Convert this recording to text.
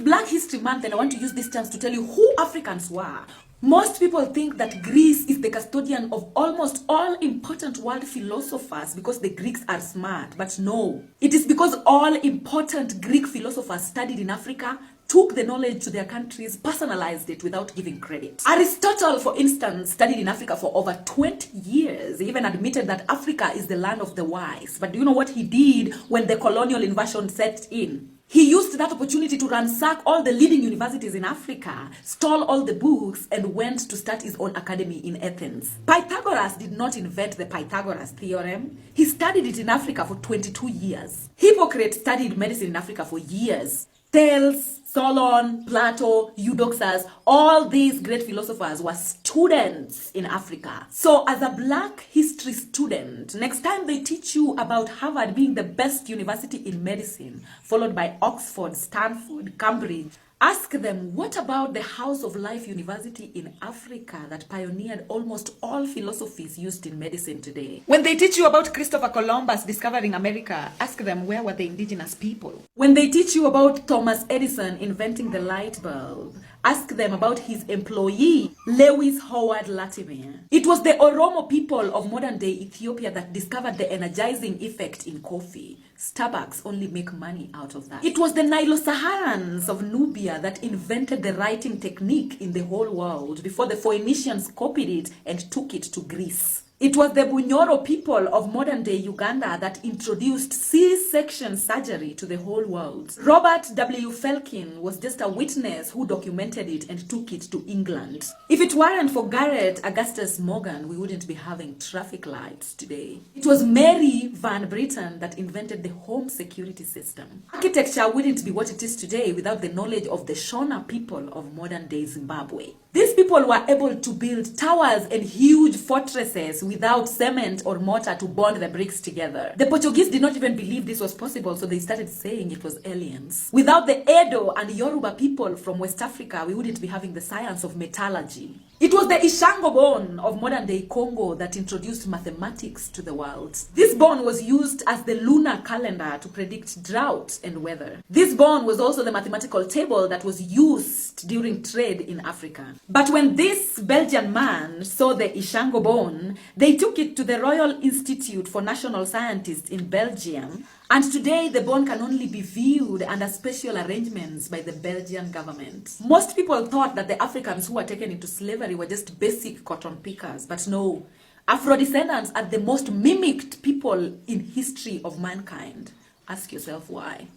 Black History Month, and I want to use this chance to tell you who Africans were. Most people think that Greece is the custodian of almost all important world philosophers because the Greeks are smart, but no. It is because all important Greek philosophers studied in Africa, took the knowledge to their countries, personalized it without giving credit. Aristotle, for instance, studied in Africa for over 20 years. He even admitted that Africa is the land of the wise. But do you know what he did when the colonial invasion set in? He used that opportunity to ransack all the leading universities in Africa, stole all the books, and went to start his own academy in Athens. Pythagoras did not invent the Pythagoras theorem. He studied it in Africa for 22 years. Hippocrates studied medicine in Africa for years. Thales, Solon, Plato, Eudoxus, all these great philosophers were students in Africa. So as a Black history student, next time they teach you about Harvard being the best university in medicine, followed by Oxford, Stanford, Cambridge, ask them, what about the House of Life University in Africa that pioneered almost all philosophies used in medicine today? When they teach you about Christopher Columbus discovering America, ask them, where were the indigenous people? When they teach you about Thomas Edison inventing the light bulb, ask them about his employee, Lewis Howard Latimer. It was the Oromo people of modern-day Ethiopia that discovered the energizing effect in coffee. Starbucks only make money out of that. It was the Nilo-Saharans of Nubia that invented the writing technique in the whole world before the Phoenicians copied it and took it to Greece. It was the Bunyoro people of modern-day Uganda that introduced C-section surgery to the whole world. Robert W. Felkin was just a witness who documented it and took it to England. If it weren't for Garrett Augustus Morgan, we wouldn't be having traffic lights today. It was Mary Van Britten that invented the home security system. Architecture wouldn't be what it is today without the knowledge of the Shona people of modern-day Zimbabwe. These people were able to build towers and huge fortresses without cement or mortar to bond the bricks together. The Portuguese did not even believe this was possible, so they started saying it was aliens. Without the Edo and Yoruba people from West Africa, we wouldn't be having the science of metallurgy. It was the Ishango bone of modern-day Congo that introduced mathematics to the world. This bone was used as the lunar calendar to predict drought and weather. This bone was also the mathematical table that was used during trade in Africa. But when this Belgian man saw the Ishango bone, they took it to the Royal Institute for National Scientists in Belgium, and today the bone can only be viewed under special arrangements by the Belgian government. Most people thought that the Africans who were taken into slavery were just basic cotton pickers, but no. Afro-descendants are the most mimicked people in history of mankind. Ask yourself why.